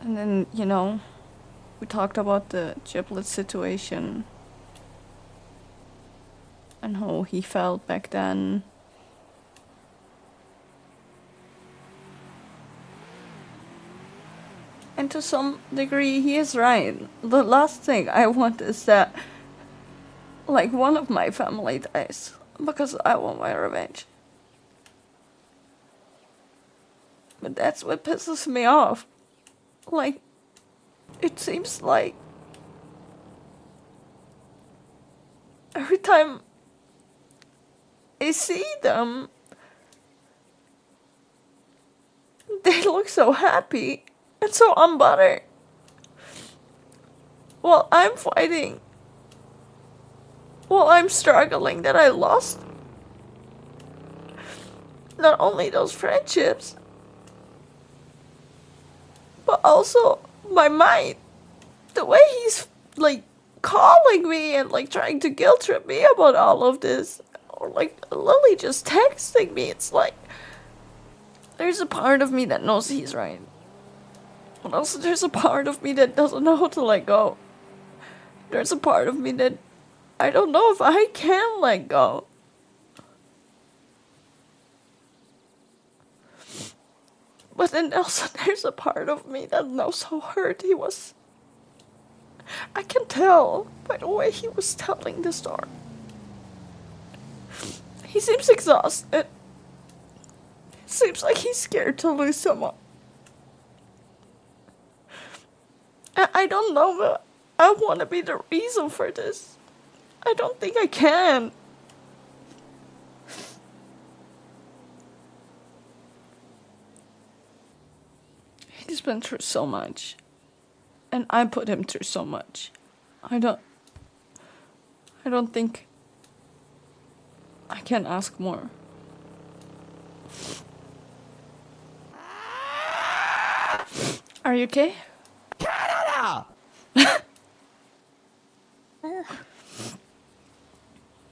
And then, we talked about the giblet situation and how he felt back then. And to some degree, he is right. The last thing I want is that, like, one of my family dies because I want my revenge. But that's what pisses me off. Like, it seems like every time I see them, they look so happy and so unbothered. While I'm fighting, while I'm struggling that I lost not only those friendships, but also my mind. The way he's, like, calling me and, like, trying to guilt trip me about all of this. Or, like, Lily just texting me. It's like, there's a part of me that knows he's right. But also there's a part of me that doesn't know how to let go. There's a part of me that I don't know if I can let go. But then also there's a part of me that knows how hurt he was. I can tell by the way he was telling the story. He seems exhausted. It seems like he's scared to lose someone. I don't know, but I want to be the reason for this. I don't think I can. He's been through so much. And I put him through so much. I don't think I can ask more. Are you okay? Canada!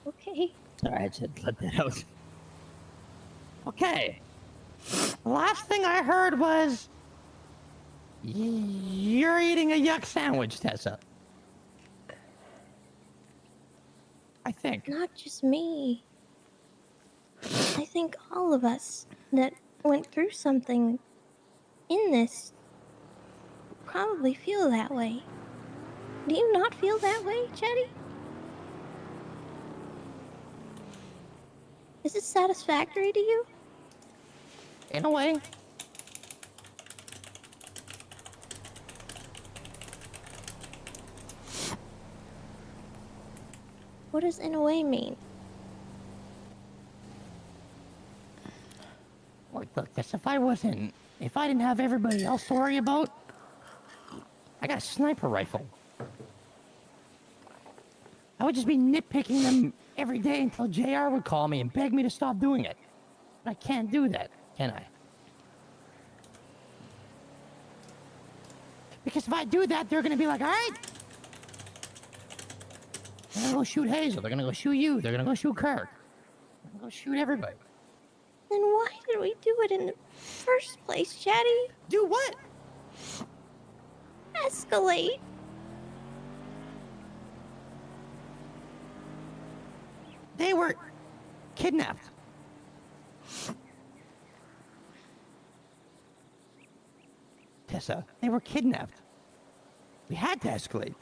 Okay. Sorry, I just let that out. Okay. The last thing I heard was... You're eating a yuck sandwich, Tessa. I think. Not just me. I think all of us that went through something in this probably feel that way. Do you not feel that way, Chatty? Is it satisfactory to you? In a way. What does in a way mean? Look, Tessa, if I didn't have everybody else to worry about, I got a sniper rifle. I would just be nitpicking them every day until JR would call me and beg me to stop doing it. But I can't do that, can I? Because if I do that, they're gonna be like, all right. They're gonna go shoot Hazel. They're gonna go shoot you. They're gonna go shoot Kirk. They're gonna go shoot everybody. Then why did we do it in the first place, Chatty? Do what? Escalate. They were kidnapped. Tessa, they were kidnapped. We had to escalate.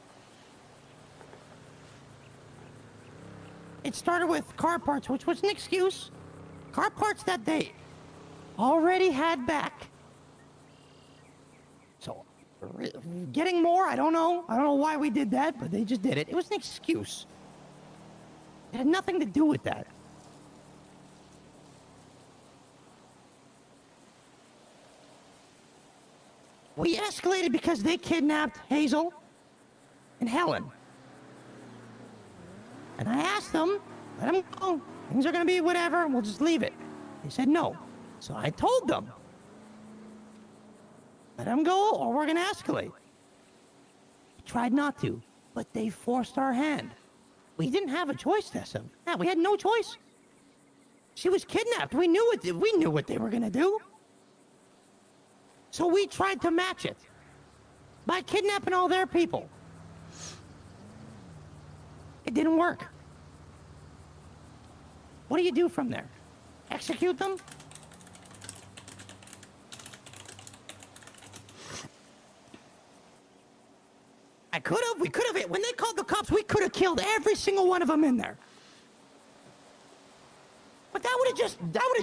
It started with car parts, which was an excuse. Car parts that they already had back. So, getting more, I don't know. I don't know why we did that, but they just did it. It was an excuse. It had nothing to do with that. We escalated because they kidnapped Hazel and Helen. And I asked them, let them go. Things are gonna be whatever, we'll just leave it. They said no. So I told them, let them go or we're gonna escalate. We tried not to, but they forced our hand. We didn't have a choice, Tessa. Yeah, we had no choice. She was kidnapped. We knew what they were gonna do. So we tried to match it. by kidnapping all their people. It didn't work. What do you do from there? Execute them? We could have, when they called the cops, we could have killed every single one of them in there. But that would have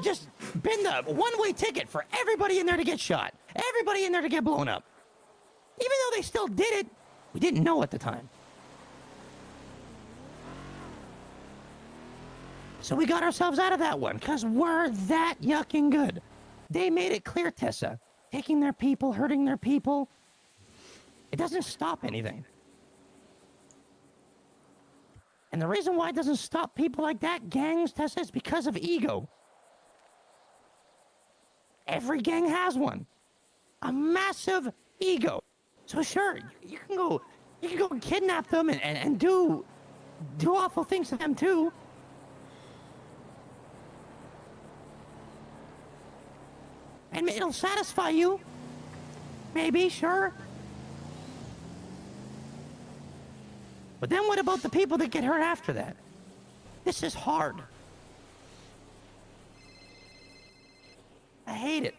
just been the one-way ticket for everybody in there to get shot. Everybody in there to get blown up. Even though they still did it, we didn't know at the time. So we got ourselves out of that one, because we're that yucking good. They made it clear, Tessa. Taking their people, hurting their people, it doesn't stop anything. And the reason why it doesn't stop people like that, gangs, Tessa, is because of ego. Every gang has one. A massive ego. So sure, you can go and kidnap them and do awful things to them too. And it'll satisfy you. Maybe, sure. But then what about the people that get hurt after that? This is hard. I hate it.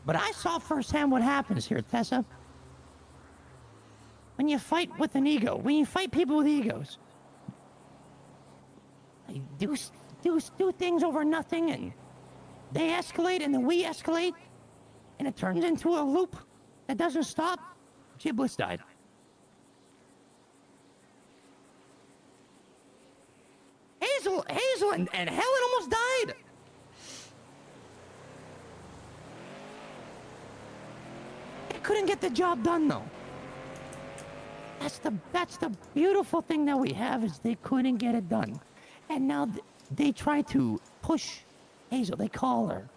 But I saw firsthand what happens here, Tessa. When you fight with an ego, when you fight people with egos, they do things over nothing, and they escalate, and then we escalate, and it turns into a loop that doesn't stop. Giblets died. Hazel and Helen almost died. They couldn't get the job done though. That's the beautiful thing that we have, is they couldn't get it done. And now they try to push Hazel. They call her.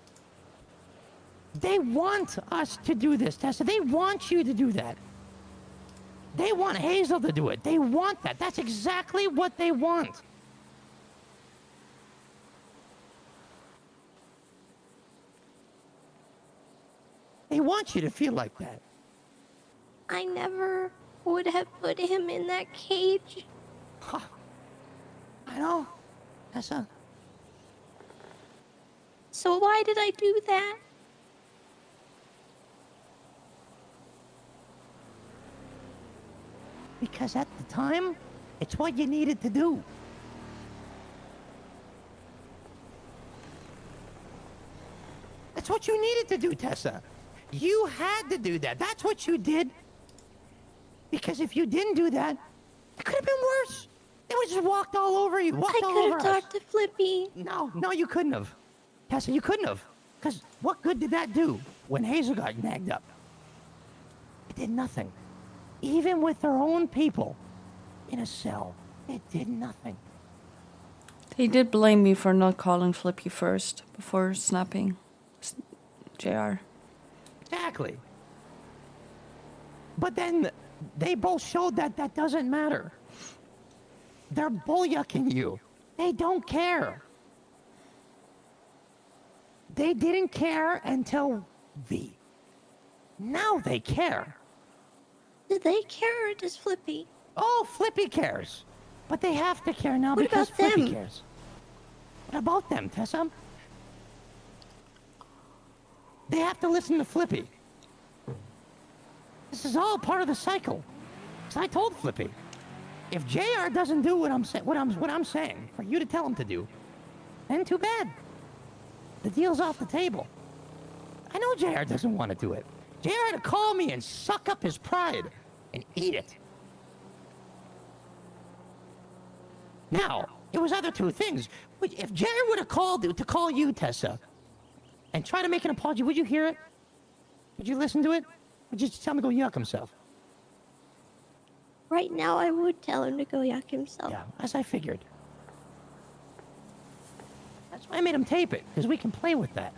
They want us to do this, Tessa. They want you to do that. They want Hazel to do it. They want that. That's exactly what they want. They want you to feel like that. I never would have put him in that cage. Huh. I know, Tessa. So why did I do that? Because at the time, it's what you needed to do. That's what you needed to do, Tessa. You had to do that. That's what you did. Because if you didn't do that, it could have been worse. They would just walked all over you, walked all I over could have us. talked to Flippy. No, you couldn't have. Tessa, you couldn't have. Because what good did that do when Hazel got nagged up? It did nothing. Even with their own people in a cell, it did nothing. They did blame me for not calling Flippy first before snapping JR. Exactly. But then they both showed that that doesn't matter. They're bullyucking you. They don't care. They didn't care until V. Now they care. Do they care or does Flippy? Oh, Flippy cares. But they have to care now What because about Flippy them? cares. What about them, Tessa? They have to listen to Flippy. This is all part of the cycle. So I told Flippy, if JR doesn't do what I'm saying for you to tell him to do, then too bad. The deal's off the table. I know JR doesn't want to do it. JR had to call me and suck up his pride and eat it. Now, it was other two things. If JR would have called to call you, Tessa, and try to make an apology, would you hear it? Would you listen to it? Or just tell him to go yuck himself? Right now, I would tell him to go yuck himself. Yeah, as I figured. That's why I made him tape it, because we can play with that.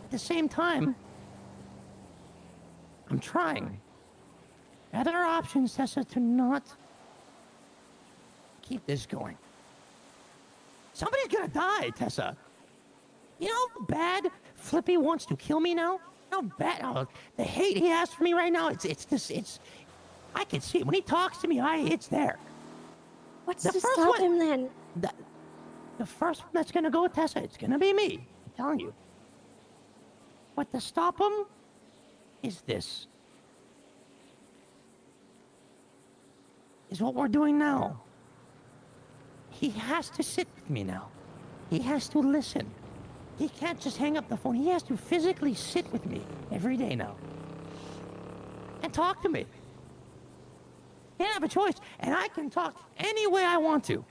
At the same time, I'm trying. Other options, Tessa, to not keep this going. Somebody's gonna die, Tessa. You know how bad Flippy wants to kill me now? How bad? Oh, the hate he has for me right now. It's. I can see it when he talks to me. It's there. What's The to first stop one- him then? The first one that's gonna go with Tessa, it's gonna be me. I'm telling you. But to stop him is this. Is what we're doing now. He has to sit with me now. He has to listen. He can't just hang up the phone. He has to physically sit with me every day now. And talk to me. Can't have a choice. And I can talk any way I want to.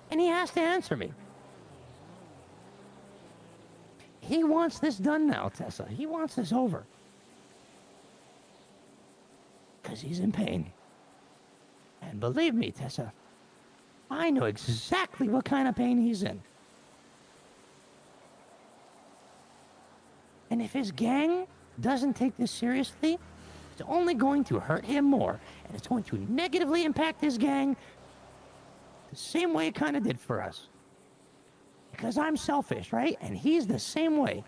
And he has to answer me. He wants this done now, Tessa. He wants this over. Because he's in pain. And believe me, Tessa, I know exactly what kind of pain he's in. And if his gang doesn't take this seriously, it's only going to hurt him more. And it's going to negatively impact his gang the same way it kind of did for us. Because I'm selfish, right? And he's the same way.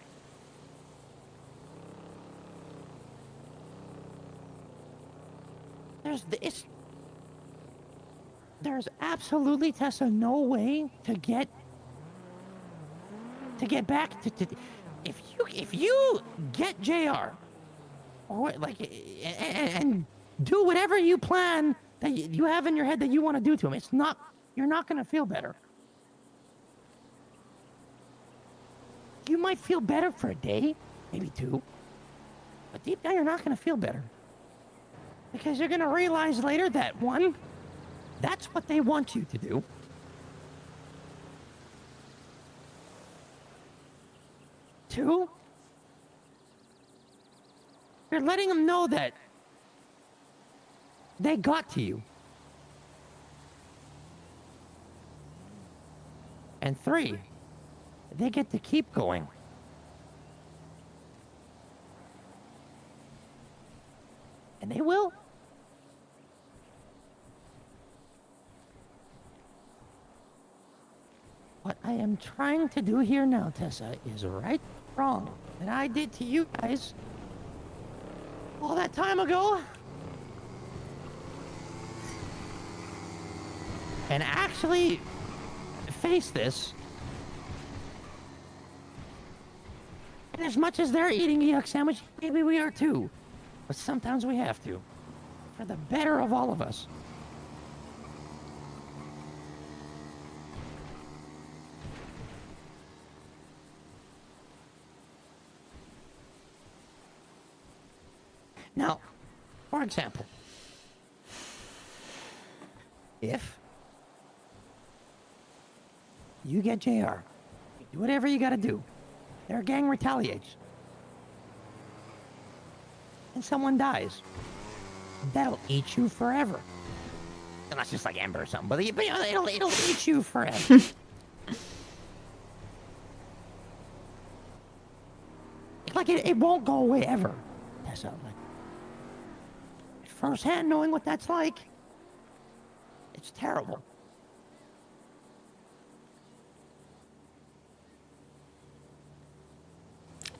There's absolutely, Tessa, no way to get back to if you get JR or like and do whatever you plan that you have in your head that you want to do to him, you're not going to feel better. You might feel better for a day, maybe two, but deep down you're not going to feel better. Because you're going to realize later that, one, that's what they want you to do. Two, you're letting them know that they got to you. And three, they get to keep going. And they will. What I am trying to do here now, Tessa, is right or wrong that I did to you guys all that time ago. And actually face this. And as much as they're eating a yuck sandwich, maybe we are too. But sometimes we have to. For the better of all of us. Now, for example, if you get JR, you do whatever you gotta do, their gang retaliates, and someone dies, that'll eat you forever. Unless it's like Ember or something, but it'll eat you forever. Like it won't go away ever. That's not like firsthand knowing what that's like. It's terrible.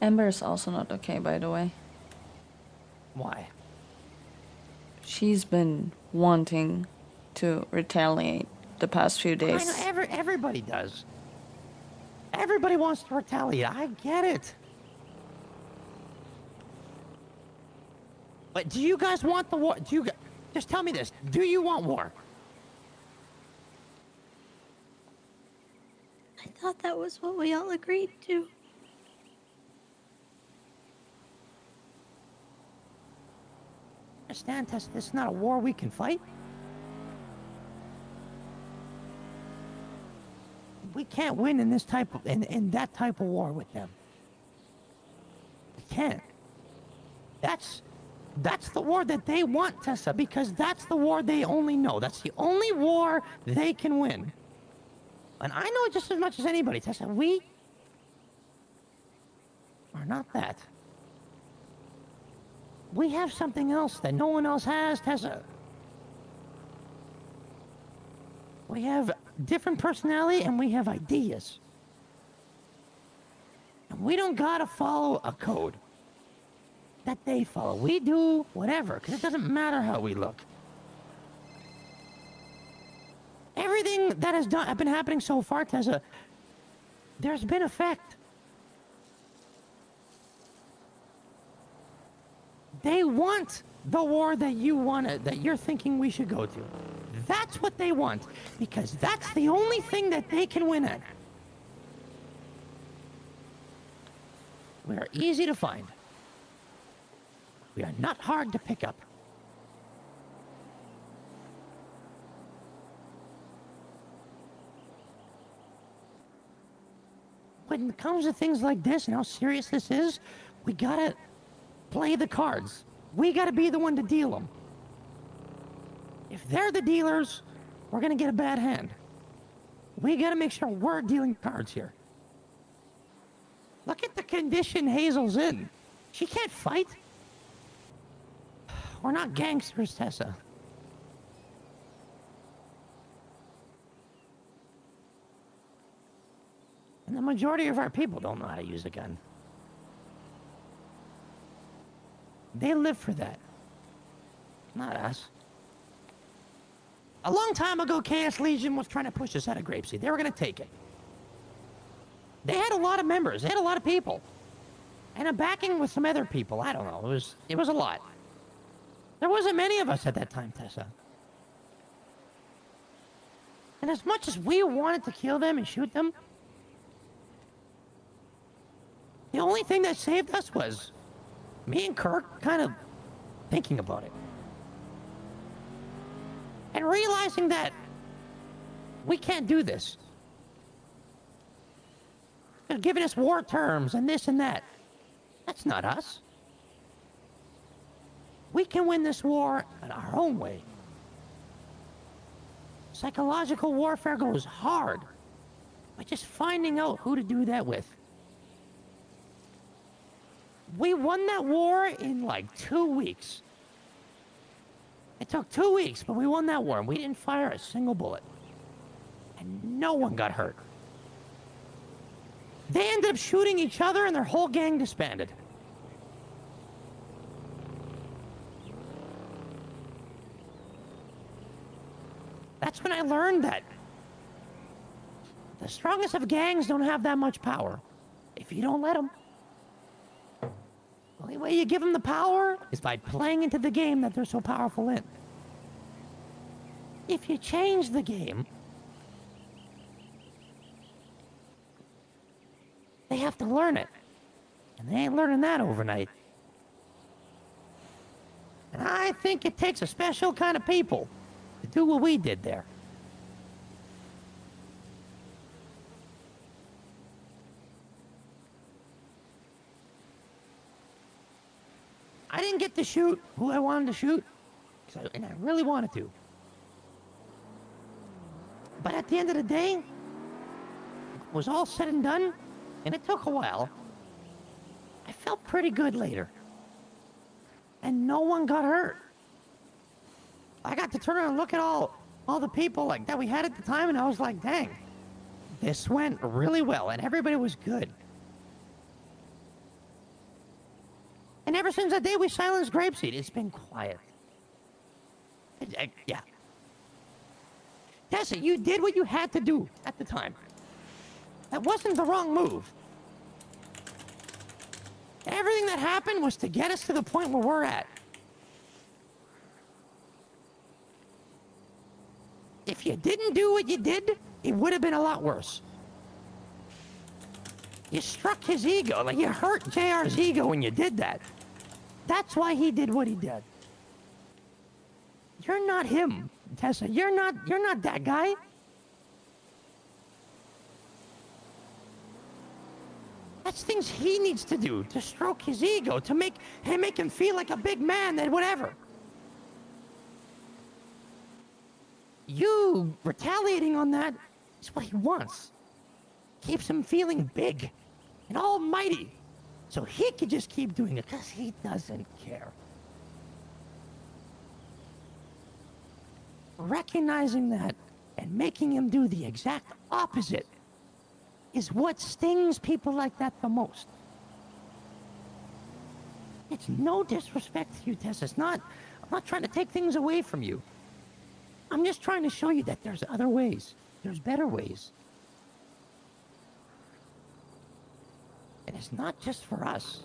Ember is also not okay, by the way. Why? She's been wanting to retaliate the past few days. I know, everybody does. Everybody wants to retaliate. I get it. But do you guys want the war? Just tell me this. Do you want war? I thought that was what we all agreed to. Understand, Tessa, this is not a war we can fight. We can't win in this type of in that type of war with them. We can't. That's the war that they want, Tessa, because that's the war they only know. That's the only war they can win. And I know just as much as anybody, Tessa, we are not that. We have something else that no one else has, Tessa. We have different personality and we have ideas. And we don't gotta follow a code that they follow. We do whatever, because it doesn't matter how we look. Everything that has been happening so far, Tessa, there's been effect. They want the war that you're thinking we should go to. That's what they want, because that's the only thing that they can win at. We are easy to find. We are not hard to pick up. When it comes to things like this and how serious this is, we gotta play the cards. We gotta be the one to deal them. If they're the dealers, we're gonna get a bad hand. We gotta make sure we're dealing cards here. Look at the condition Hazel's in. She can't fight. We're not gangsters, Tessa. And the majority of our people don't know how to use a gun. They live for that. Not us. A long time ago, Chaos Legion was trying to push us out of Grapeseed. They were going to take it. They had a lot of members. They had a lot of people. And a backing with some other people. I don't know. It was a lot. There wasn't many of us at that time, Tessa. And as much as we wanted to kill them and shoot them, the only thing that saved us was me and Kirk kind of thinking about it. And realizing that we can't do this. They're giving us war terms and this and that. That's not us. We can win this war in our own way. Psychological warfare goes hard by just finding out who to do that with. We won that war in like 2 weeks. It took 2 weeks, but we won that war and we didn't fire a single bullet. And no one got hurt. They ended up shooting each other and their whole gang disbanded. That's when I learned that the strongest of gangs don't have that much power if you don't let them. The only way you give them the power is by playing into the game that they're so powerful in. If you change the game, they have to learn it. And they ain't learning that overnight. And I think it takes a special kind of people to do what we did there. I didn't get to shoot who I wanted to shoot, and I really wanted to. But at the end of the day, it was all said and done, and it took a while. I felt pretty good later. And no one got hurt. I got to turn around and look at all the people like that we had at the time, and I was like, dang, this went really well, and everybody was good. And ever since that day we silenced Grapeseed, it's been quiet. Yeah. Tessa, you did what you had to do at the time. That wasn't the wrong move. Everything that happened was to get us to the point where we're at. If you didn't do what you did, it would have been a lot worse. You struck his ego, like you hurt JR's ego when you did that. That's why he did what he did. You're not him, Tessa. You're not that guy. That's things he needs to do to stroke his ego, to make him feel like a big man, that whatever. You retaliating on that is what he wants. Keeps him feeling big and almighty. So he could just keep doing it because he doesn't care. Recognizing that And making him do the exact opposite is what stings people like that the most. It's no disrespect to you, Tessa. I'm not trying to take things away from you. I'm just trying to show you that there's other ways. There's better ways. And it's not just for us.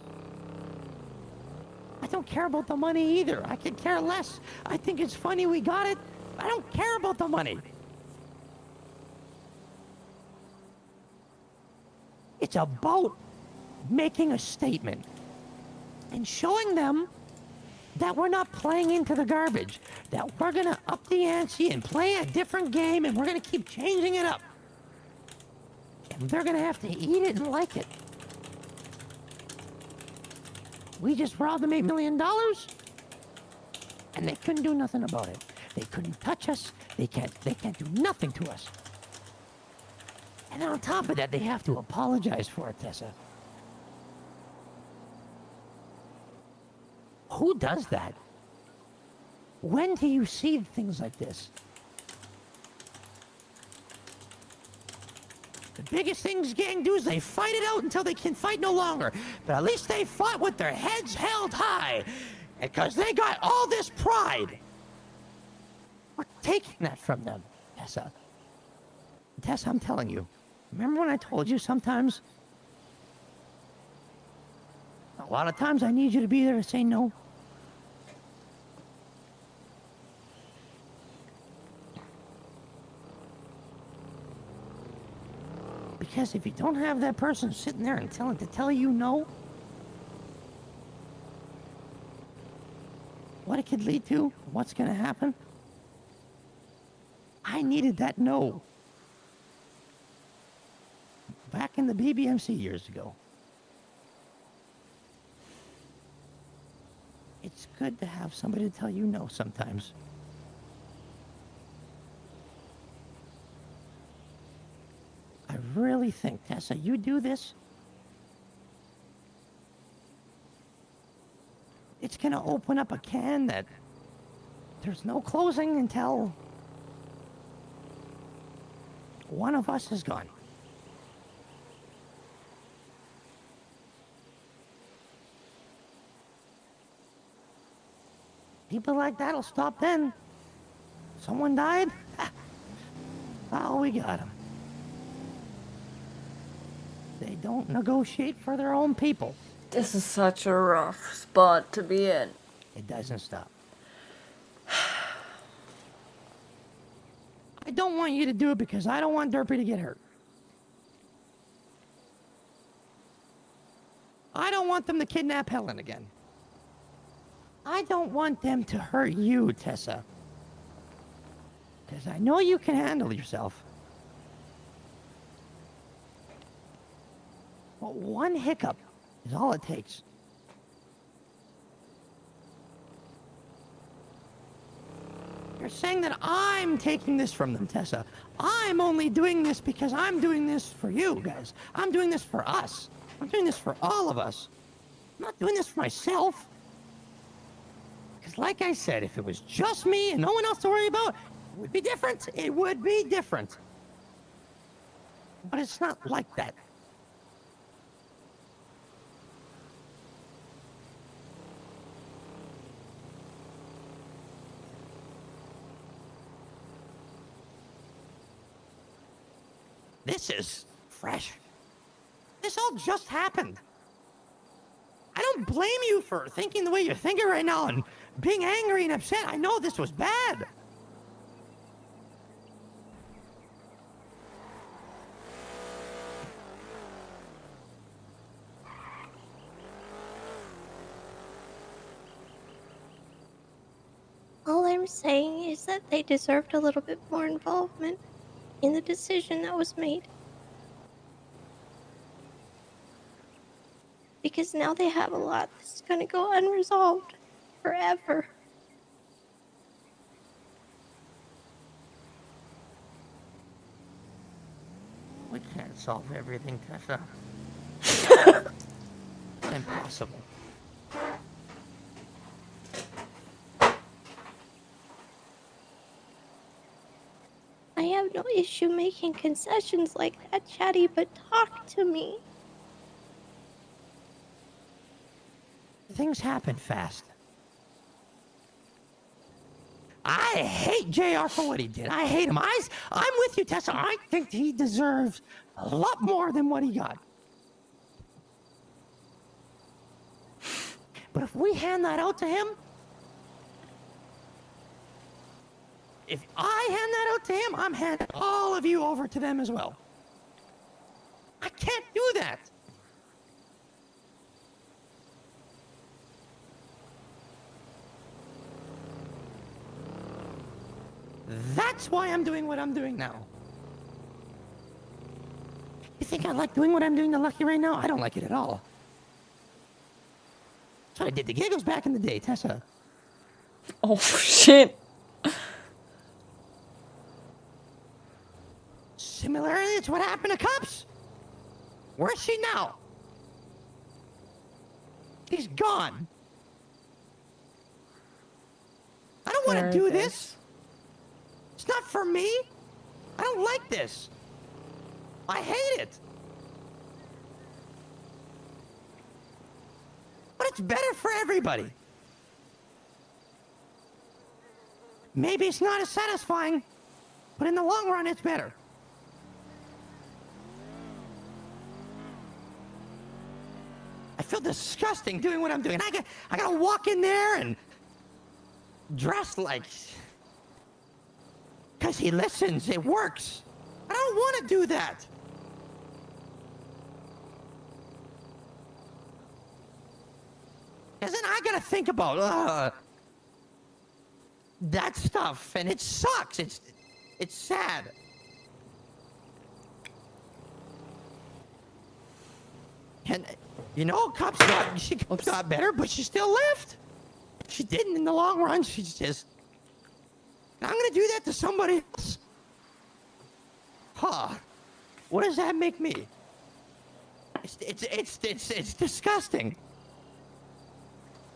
I don't care about the money either. I could care less. I think it's funny we got it. I don't care about the money. It's about making a statement and showing them that we're not playing into the garbage, that we're gonna up the ante and play a different game, and we're gonna keep changing it up. And they're gonna have to eat it and like it. We just robbed them $8 million, and they couldn't do nothing about it. They couldn't touch us. They can't do nothing to us. And then on top of that, they have to apologize for it, Tessa. Who does that? When do you see things like this? The biggest things gang do is they fight it out until they can fight no longer. But at least they fought with their heads held high. Because they got all this pride. We're taking that from them, Tessa. Tessa, I'm telling you. Remember when I told you sometimes? A lot of times I need you to be there to say no. Because if you don't have that person sitting there and tell you no, what it could lead to, what's going to happen, I needed that no. Back in the BBMC years ago. It's good to have somebody to tell you no sometimes. I really think, Tessa, you do this, it's gonna open up a can that there's no closing until one of us is gone. People like that'll stop then. Someone died? Oh, we got him. They don't negotiate for their own people. This is such a rough spot to be in. It doesn't stop. I don't want you to do it because I don't want Derpy to get hurt. I don't want them to kidnap Helen again. I don't want them to hurt you, Tessa. Because I know you can handle yourself. But one hiccup is all it takes. You're saying that I'm taking this from them, Tessa. I'm only doing this because I'm doing this for you guys. I'm doing this for us. I'm doing this for all of us. I'm not doing this for myself. Because like I said, if it was just me and no one else to worry about, it would be different. It would be different. But it's not like that. This is fresh. This all just happened. I don't blame you for thinking the way you're thinking right now and being angry and upset. I know this was bad. All I'm saying is that they deserved a little bit more involvement in the decision that was made. Because now they have a lot that's gonna go unresolved forever. We can't solve everything, Tessa. It's impossible. I have no issue making concessions like that, Chatty, but talk to me. Things happen fast. I hate JR for what he did. I hate him. I'm with you, Tessa. I think he deserves a lot more than what he got. But if we hand that out to him, if I hand that out to him, I'm handing all of you over to them as well. I can't do that. That's why I'm doing what I'm doing now. You think I like doing what I'm doing to Lucky right now? I don't like it at all. That's what I did to Giggles back in the day, Tessa. Oh, shit. Similarly, it's what happened to Cups. Where's she now? She's gone. I don't want to do this. It's not for me. I don't like this. I hate it. But it's better for everybody. Maybe it's not as satisfying, but in the long run, it's better. I feel disgusting doing what I'm doing. I gotta walk in there and dress like... Because he listens, it works. I don't want to do that. Because then I gotta think about that stuff, and it sucks. It's sad. And you know, she got better, but she still left. She didn't in the long run. She's just. I'm gonna do that to somebody else. Huh? What does that make me? It's disgusting.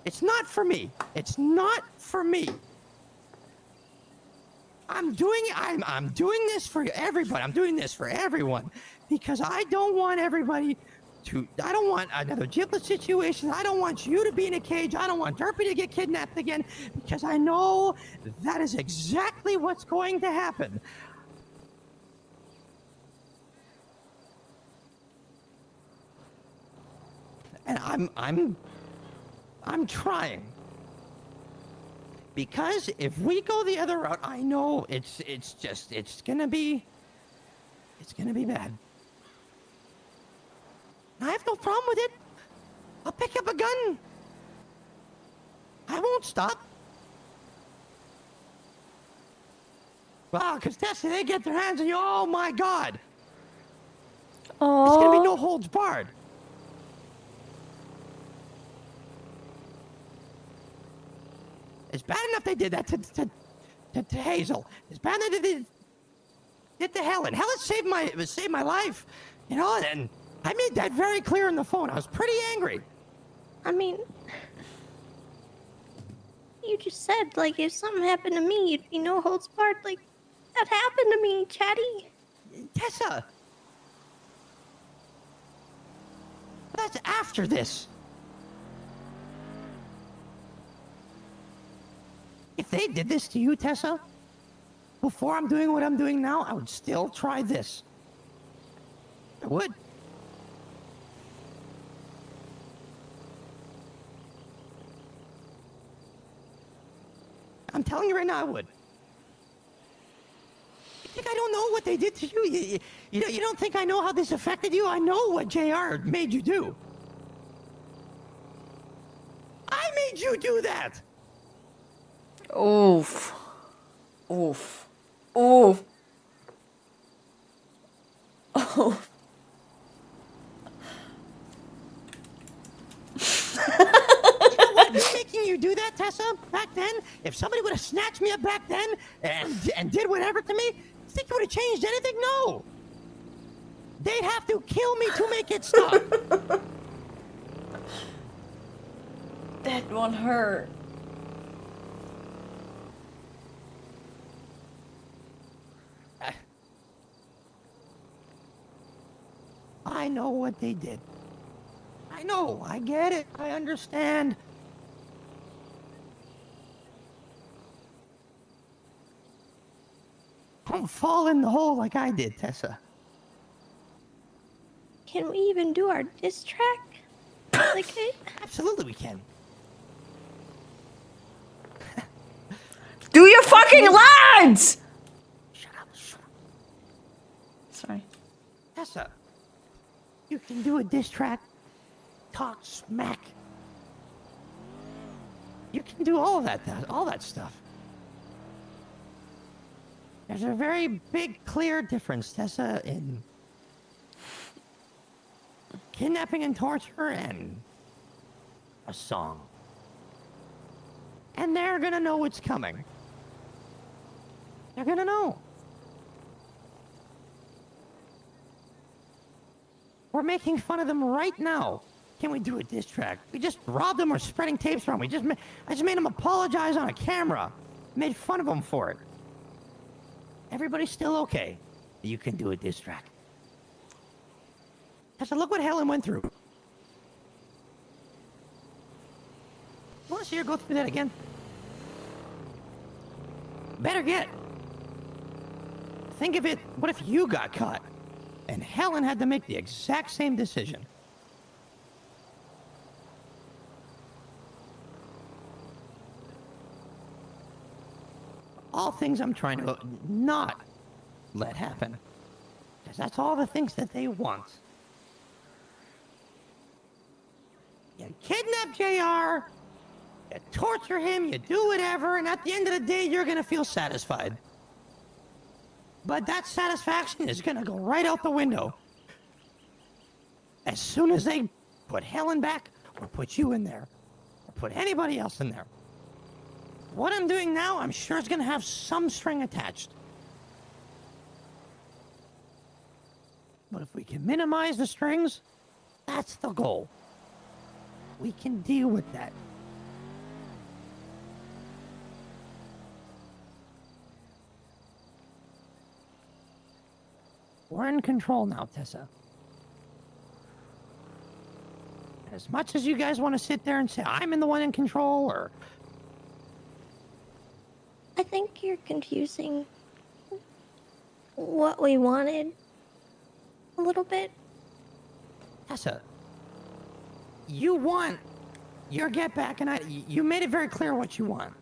It's not for me. It's not for me. I'm doing this for everybody. I'm doing this for everyone because I don't want everybody to. I don't want another giblet situation. I don't want you to be in a cage. I don't want Derpy to get kidnapped again because I know that is exactly what's going to happen. And I'm trying. Because if we go the other route, I know it's gonna be bad. I have no problem with it. I'll pick up a gun. I won't stop. Wow, because Tessa, they get their hands on you. Oh my God. Oh. It's gonna be no holds barred. It's bad enough they did that to Hazel. It's bad enough they did to Helen. Helen saved my life. You know, and I made that very clear on the phone. I was pretty angry. I mean, you just said, like, if something happened to me, you'd be no holds barred. Like, that happened to me, Chatty. Tessa. That's after this. If they did this to you, Tessa, before I'm doing what I'm doing now, I would still try this. I would. I'm telling you right now, I would. You think I don't know what they did to you? You don't think I know how this affected you? I know what JR made you do. I made you do that. Oof. Oof. Oof. Oh. Me making you do that, Tessa, back then, if somebody would have snatched me up back then and did whatever to me, you think it would have changed anything? No. They'd have to kill me to make it stop. That one hurt. I know what they did. I know, I get it, I understand. Don't fall in the hole like I did, Tessa. Can we even do our diss track? Like, Absolutely we can. Do your fucking lines! Shut up. Sorry. Tessa, you can do a diss track, talk smack. You can do all that stuff. There's a very big, clear difference, Tessa, in kidnapping and torture and a song. And they're gonna know what's coming. They're gonna know. We're making fun of them right now. Can we do a diss track? We just robbed them or spreading tapes from them. I just made them apologize on a camera. Made fun of them for it. Everybody's still okay. You can do a diss track. Tessa, look what Helen went through. You want to see her go through that again? Better get. Think of it, what if you got caught? And Helen had to make the exact same decision. All things I'm trying to not let happen. Because that's all the things that they want. You kidnap JR, you torture him, you do whatever, and at the end of the day, you're gonna feel satisfied. But that satisfaction is gonna go right out the window. As soon as they put Helen back, or put you in there, or put anybody else in there. What I'm doing now, I'm sure is gonna have some string attached. But if we can minimize the strings, that's the goal. We can deal with that. We're in control now, Tessa. As much as you guys want to sit there and say, I'm the one in control, or... I think you're confusing what we wanted a little bit. Tessa, you want your get back, and you made it very clear what you want.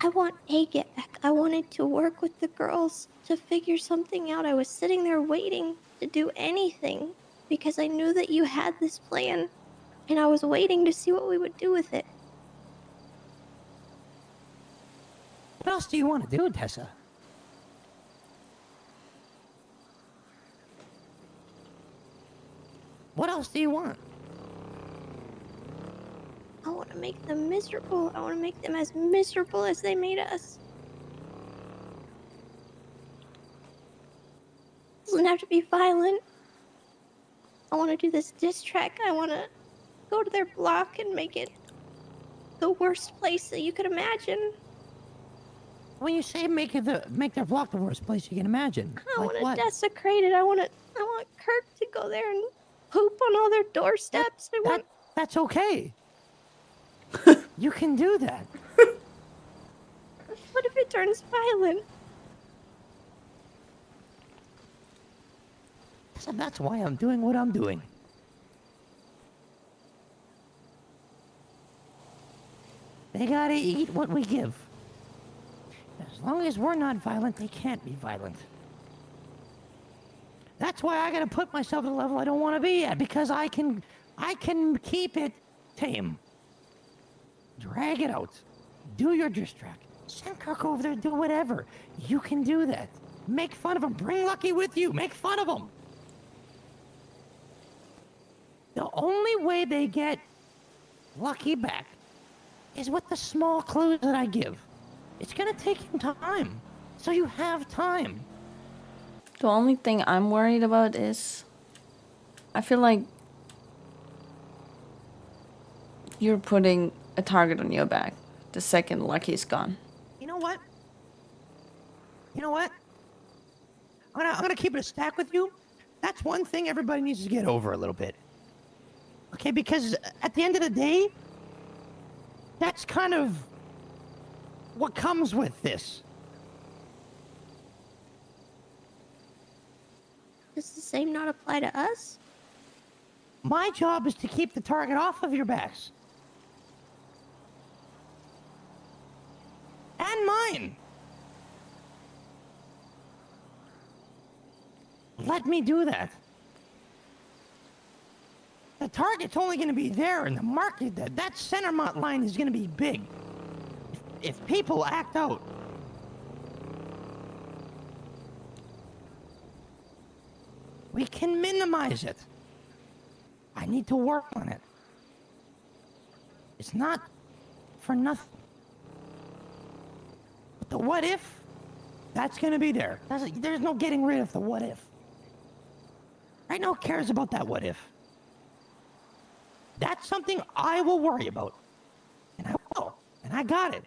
I want a get back. I wanted to work with the girls to figure something out. I was sitting there waiting to do anything because I knew that you had this plan, and I was waiting to see what we would do with it. What else do you want to do, Tessa? What else do you want? I want to make them miserable. I want to make them as miserable as they made us. It doesn't have to be violent. I want to do this diss track. I want to go to their block and make it the worst place that you could imagine. When you say make their block the worst place you can imagine, I like want what? to desecrate it. I want Kirk to go there and poop on all their doorsteps. That's okay. You can do that. What if it turns violent? So that's why I'm doing what I'm doing. They gotta eat what we give. As long as we're not violent, they can't be violent. That's why I gotta put myself at a level I don't want to be at, because I can keep it tame. Drag it out. Do your diss track. Send Kirk over there, do whatever. You can do that. Make fun of him. Bring Lucky with you. Make fun of him. The only way they get Lucky back is with the small clues that I give. It's gonna take him time. So you have time. The only thing I'm worried about is I feel like you're putting a target on your back the second Lucky's gone. You know what? I'm gonna keep it a stack with you. That's one thing everybody needs to get over a little bit. Okay, because at the end of the day, that's kind of what comes with this. Does the same not apply to us? My job is to keep the target off of your backs. And mine. Let me do that. The target's only going to be there in the market. That center line is going to be big. If people act out. We can minimize it. I need to work on it. It's not for nothing. But the what if, that's going to be there. There's no getting rid of the what if. Right now, who cares about that what if? That's something I will worry about. And I will. And I got it.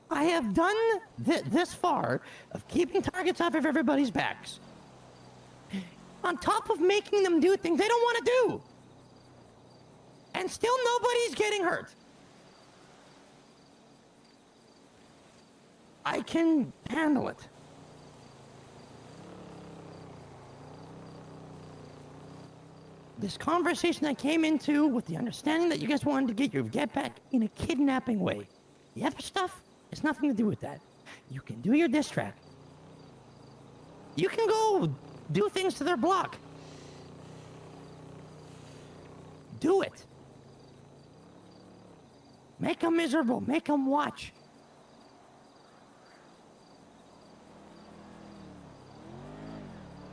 I have done this far of keeping targets off of everybody's backs. On top of making them do things they don't want to do. And still nobody's getting hurt. I can handle it. This conversation I came into with the understanding that you guys wanted to get your get back in a kidnapping way. The other stuff has nothing to do with that. You can do your diss track. You can go do things to their block. Do it. Make them miserable. Make them watch.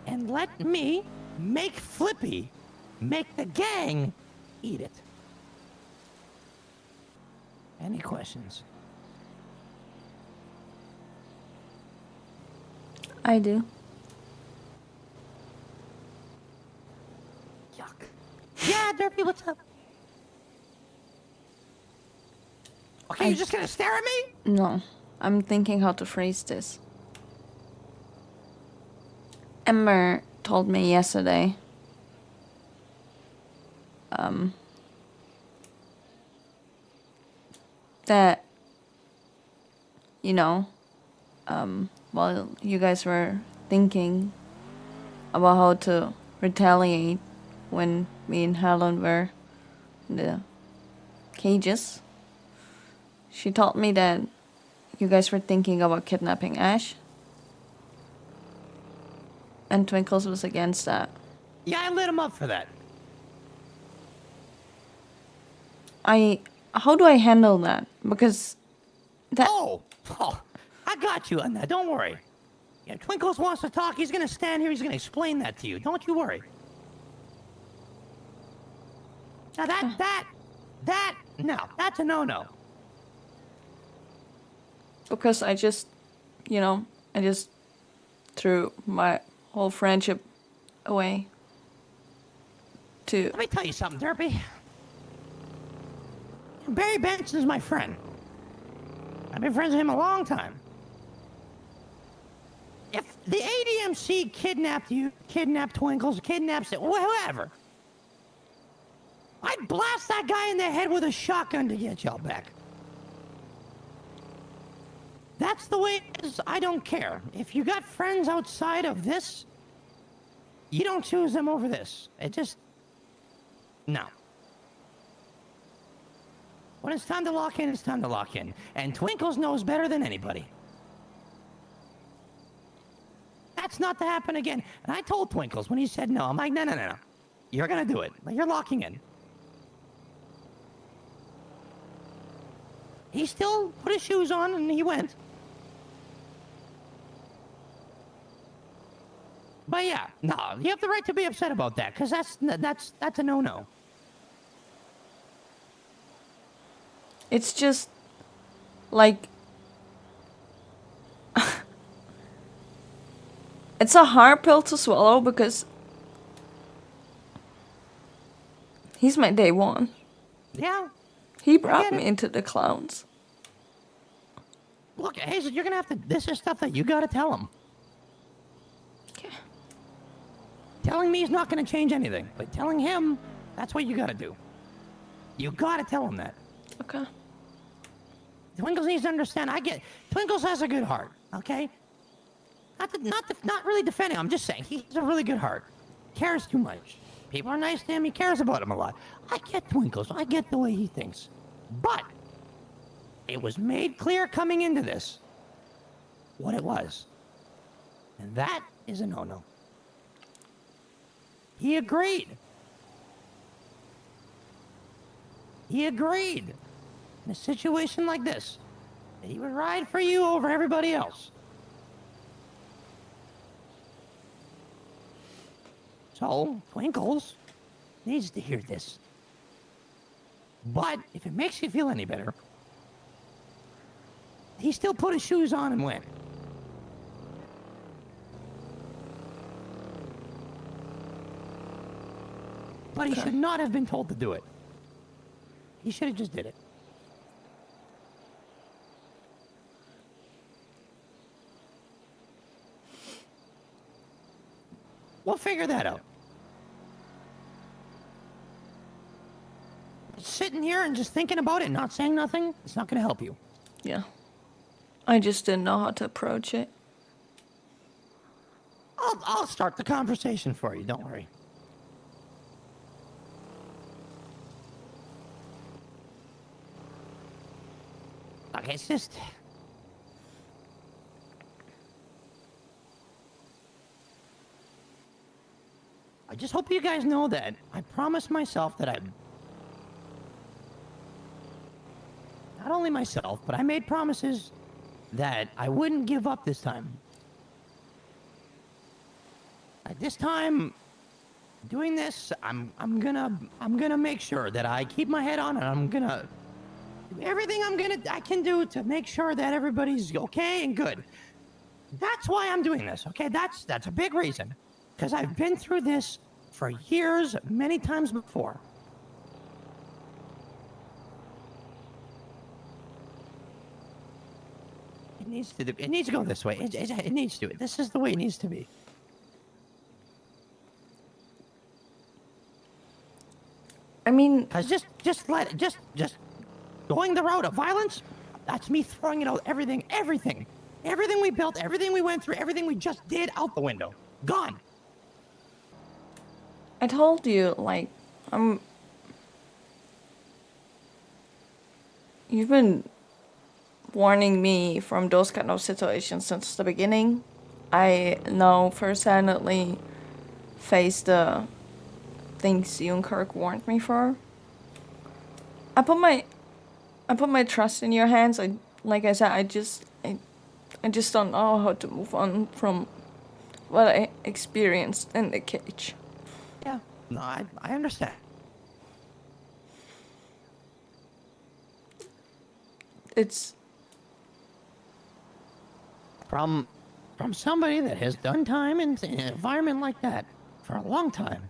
And let me make Flippy make the gang eat it. Any questions? I do. Yuck. Yeah, Derpy, what's up? Okay, you're just gonna stare at me? No, I'm thinking how to phrase this. Ember told me yesterday that, you know, while you guys were thinking about how to retaliate when me and Helen were in the cages, she told me that you guys were thinking about kidnapping Ash. And Twinkles was against that. Yeah, I lit him up for that. How do I handle that? Because that... Oh, I got you on that. Don't worry. Yeah, Twinkles wants to talk. He's gonna stand here. He's gonna explain that to you. Don't you worry. Now no, that's a no-no. Because I just threw my whole friendship away to... Let me tell you something, Derpy. Barry Benson's my friend. I've been friends with him a long time. If the ADMC kidnapped you, kidnapped Twinkles, kidnaps it, whoever, I'd blast that guy in the head with a shotgun to get y'all back. That's the way it is. I don't care. If you got friends outside of this, you don't choose them over this. It just... No. When it's time to lock in, it's time to lock in. And Twinkles knows better than anybody. That's not to happen again. And I told Twinkles when he said no, I'm like, no. You're gonna do it. Like, you're locking in. He still put his shoes on and he went. But yeah, no, you have the right to be upset about that, because that's a no-no. It's just like it's a hard pill to swallow because he's my day one. Yeah. He brought me into the clowns. Look, Hazel, you're gonna have to... This is stuff that you gotta tell him. Okay. Telling me is not going to change anything, but telling him, that's what you got to do. You got to tell him that. Okay. Twinkles needs to understand. Twinkles has a good heart. Okay. Not really defending. I'm just saying he has a really good heart. Cares too much. People are nice to him. He cares about them a lot. I get Twinkles. I get the way he thinks. But it was made clear coming into this what it was. And that is a no-no. He agreed. He agreed. In a situation like this, that he would ride for you over everybody else. So, Twinkles needs to hear this. But if it makes you feel any better, he still put his shoes on and went. But he should not have been told to do it. He should have just did it. We'll figure that out. Sitting here and just thinking about it and not saying nothing, it's not going to help you. Yeah. I just didn't know how to approach it. I'll start the conversation for you, don't worry. Okay, it's just... I just hope you guys know that I promised myself that not only myself, but I made promises that I wouldn't give up this time. This time, doing this, I'm gonna make sure that I keep my head on, and I'm gonna do everything I can do to make sure that everybody's okay and good. That's why I'm doing this. Okay, that's a big reason, because I've been through this for years, many times before. It needs to go this way. It needs to. This is the way it needs to be. I mean, Cause just going the route of violence, that's me throwing it out. Everything we built, everything we went through, everything we just did out the window, gone. I told you, like, you've been warning me from those kind of situations since the beginning. I now firsthand face the things you and Kirk warned me for. I put my trust in your hands. Like I said, I just don't know how to move on from what I experienced in the cage. Yeah, no, I understand. It's From somebody that has done time in an environment like that for a long time.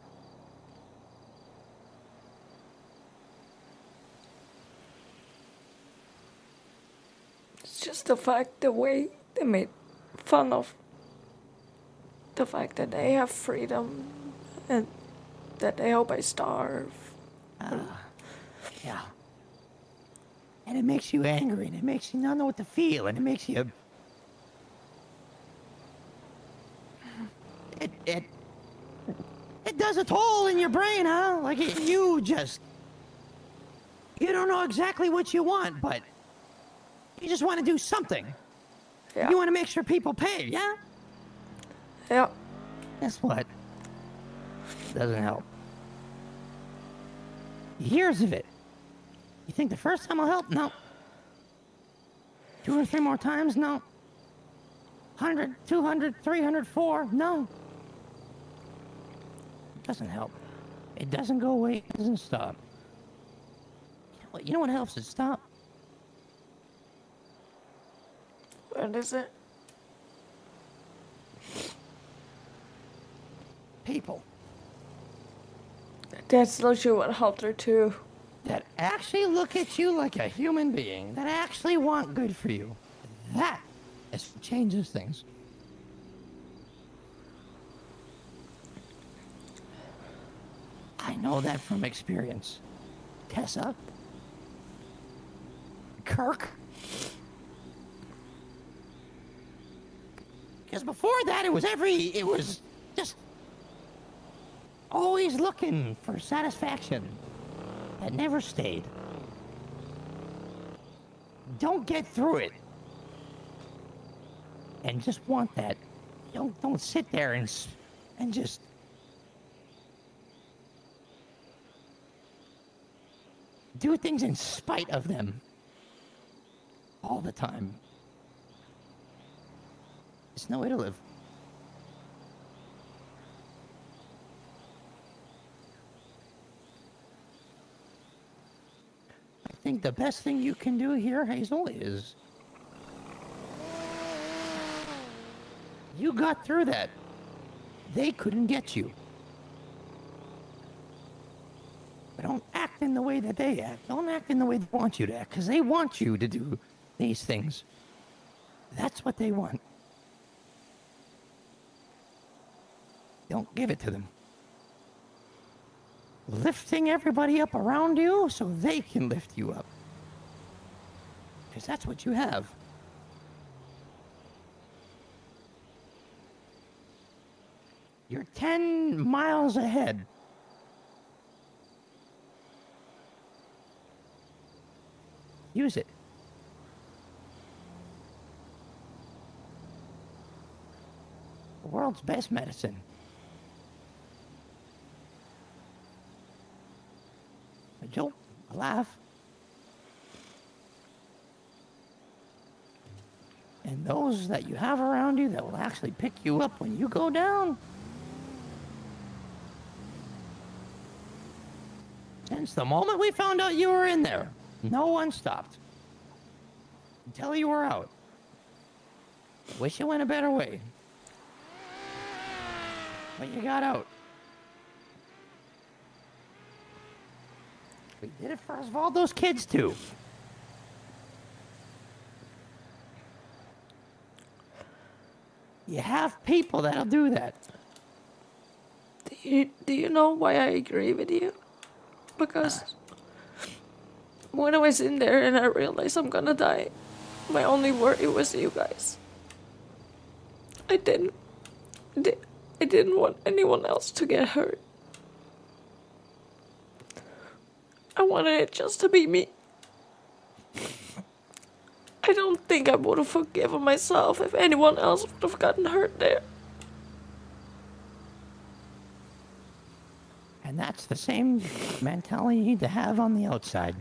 It's just the way they made fun of the fact that they have freedom and that they hope I starve. Yeah. And it makes you angry, and it makes you not know what to feel, and it makes you... It does a toll in your brain, huh? Like, you don't know exactly what you want, but you just want to do something. Yeah. You want to make sure people pay, yeah? Yeah. Guess what? Doesn't help. Years of it. You think the first time will help? No. 2 or 3 more times? No. 100, 200, 300, 4? No. It doesn't help. It doesn't go away. It doesn't stop. You know what helps it stop? What is it? People. That's literally what helped her too. That actually look at you like a human being. That actually want good for you. That is what changes things. I know that from experience. Tessa? Kirk? Because before that, it was just always looking for satisfaction that never stayed. Don't get through it. And just want that. Don't sit there and just do things in spite of them all the time. It's no way to live. I think the best thing you can do here, Hazel, is you got through that. They couldn't get you. But don't act in the way that they act. Don't act in the way they want you to act, because they want you to do these things. That's what they want. Don't give it to them. Lifting everybody up around you so they can lift you up. Because that's what you have. You're 10 miles ahead. Use it. The world's best medicine. A joke, a laugh. And those that you have around you that will actually pick you up when you go down. Since the moment we found out you were in there, no one stopped. Until you were out. Wish it went a better way. But you got out. We did it for all those kids too. You have people that'll do that. Do you know why I agree with you? Because when I was in there and I realized I'm gonna die, my only worry was you guys. I didn't want anyone else to get hurt. I wanted it just to be me. I don't think I would have forgiven myself if anyone else would have gotten hurt there. And that's the same mentality you need to have on the outside.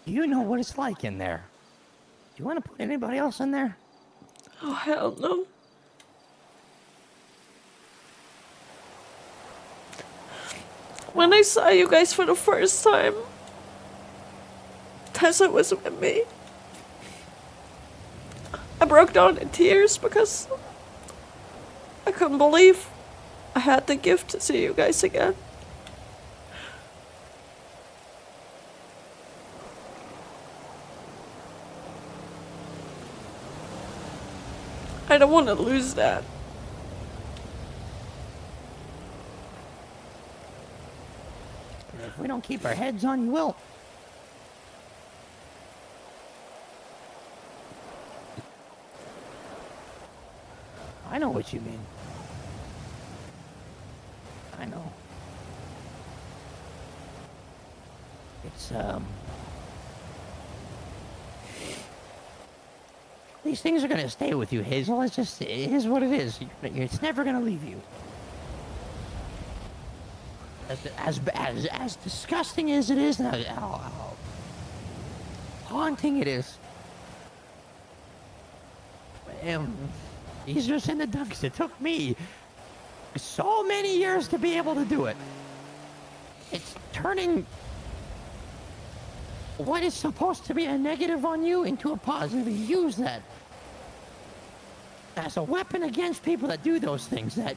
You know what it's like in there. Do you want to put anybody else in there? Oh, hell no. When I saw you guys for the first time, Tessa was with me. I broke down in tears because I couldn't believe I had the gift to see you guys again. I don't want to lose that. If we don't keep our heads on, you will. I know what you mean. I know. It's, these things are gonna stay with you, Hazel. It is what it is. It's never gonna leave you. As disgusting as it is, and how haunting it is. These are in the dunks. It took me so many years to be able to do it. It's turning what is supposed to be a negative on you into a positive. You use that as a weapon against people that do those things. That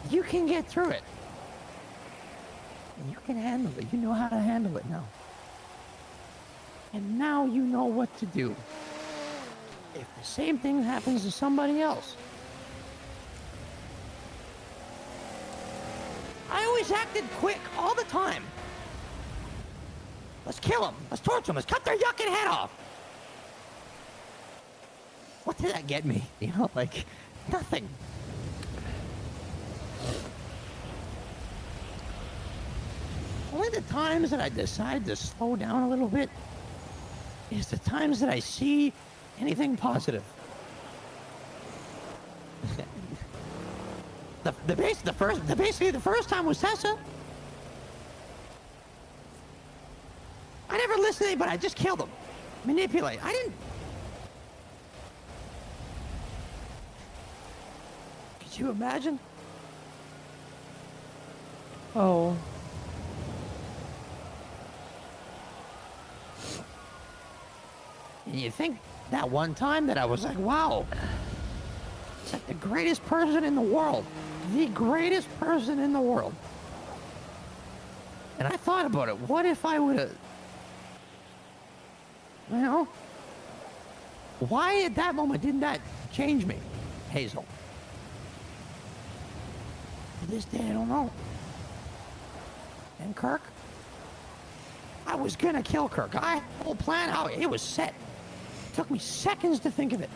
you can get through it. And you can handle it. You know how to handle it now. And now you know what to do if the same thing happens to somebody else. I always acted quick all the time. Let's kill them. Let's torture them. Let's cut their yucking head off. What did that get me? You know, like, nothing. Only the times that I decide to slow down a little bit is the times that I see anything positive. Basically the first time was Tessa. I never listened to anybody. I just killed them. Manipulate. I didn't. Could you imagine? Oh. And you think that one time that I was like, wow, it's like the greatest person in the world. The greatest person in the world. And I thought about it. What if I would have, you know, why at that moment didn't that change me, Hazel? To this day, I don't know. And Kirk? I was gonna kill Kirk. I had the whole plan out. It was set. It took me seconds to think of it.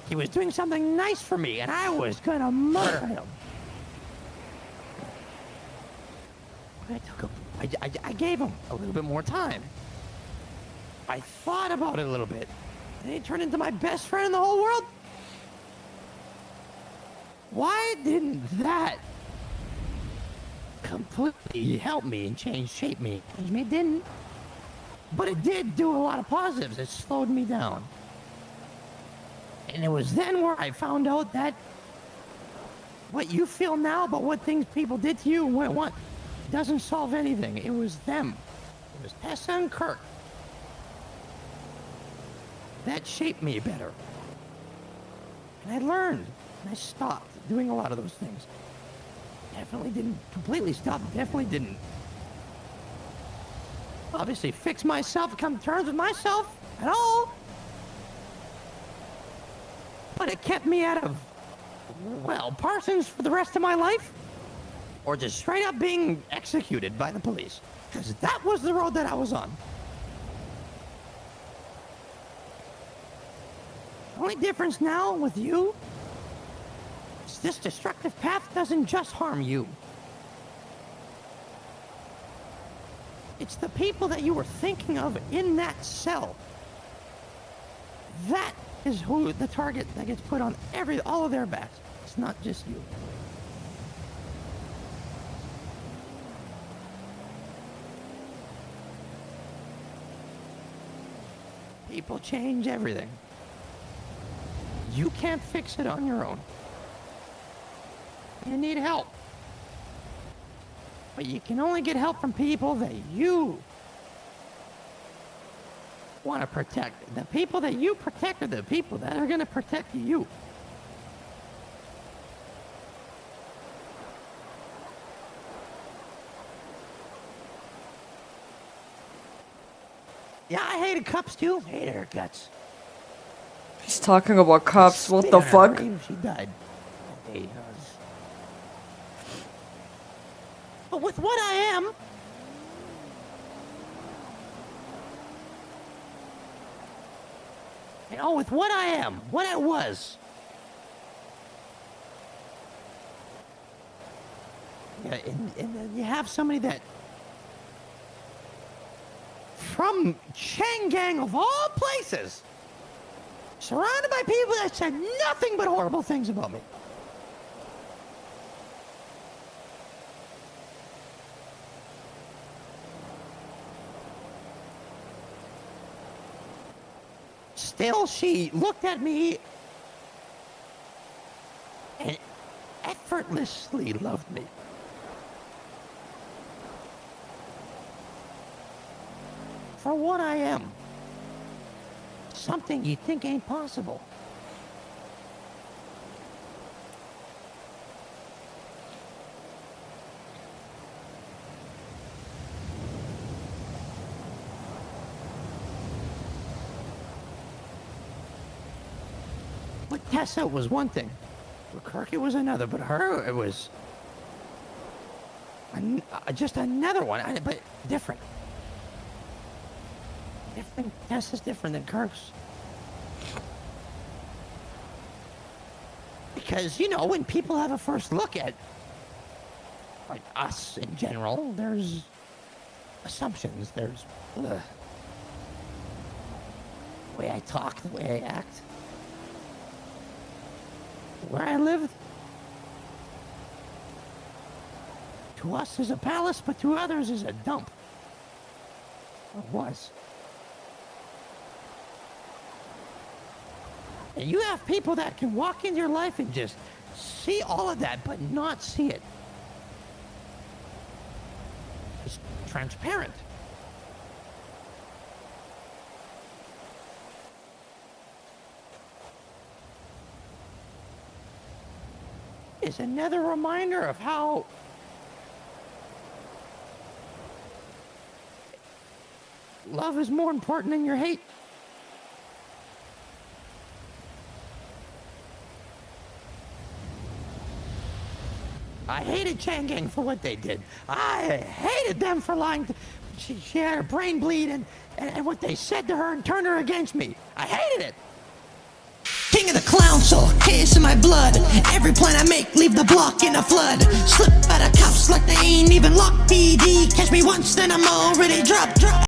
He was doing something nice for me, and I was gonna murder him. I gave him a little bit more time. I thought about it a little bit. And he turned into my best friend in the whole world. Why didn't that completely help me and shape me? It didn't. But it did do a lot of positives. It slowed me down. And it was then where I found out that what you feel now about what things people did to you and what doesn't solve anything. It was them. It was Tessa and Kirk. That shaped me better. And I learned. And I stopped doing a lot of those things. Definitely didn't completely stop. Definitely didn't. Obviously fix myself, come to terms with myself at all. But it kept me out of, well, Parsons for the rest of my life. Or just straight up being executed by the police. Because that was the road that I was on. The only difference now with you is this destructive path doesn't just harm you. It's the people that you were thinking of in that cell. That is who the target that gets put on all of their backs. It's not just you. People change everything. You can't fix it on your own. You need help. But you can only get help from people that you want to protect. The people that you protect are the people that are going to protect you. Yeah, I hated cops too. Hated her guts. He's talking about cops. What the fuck? She died. But with what I am, you know, with what I am, what I was, yeah, and then you have somebody that, from Changgang of all places, surrounded by people that said nothing but horrible things about me. Still, she looked at me and effortlessly loved me. For what I am. Something you think ain't possible. Tessa was one thing. With Kirk, it was another. But her, it was just another one, but different. Different. Tessa's different than Kirk's. Because, you know, when people have a first look at, like, us in general, there's assumptions. There's the way I talk, the way I act, where I lived. To us is a palace, but to others is a dump. Or was. And you have people that can walk into your life and just see all of that, but not see it. It's transparent. It's another reminder of how love is more important than your hate. I hated Chang for what they did. I hated them for lying. She had her brain bleed and what they said to her and turned her against me. I hated it. King of the clown soul, chaos in my blood. Every plan I make, leave the block in a flood. Slip out of cuffs like they ain't even locked. PD, catch me once, then I'm already dropped.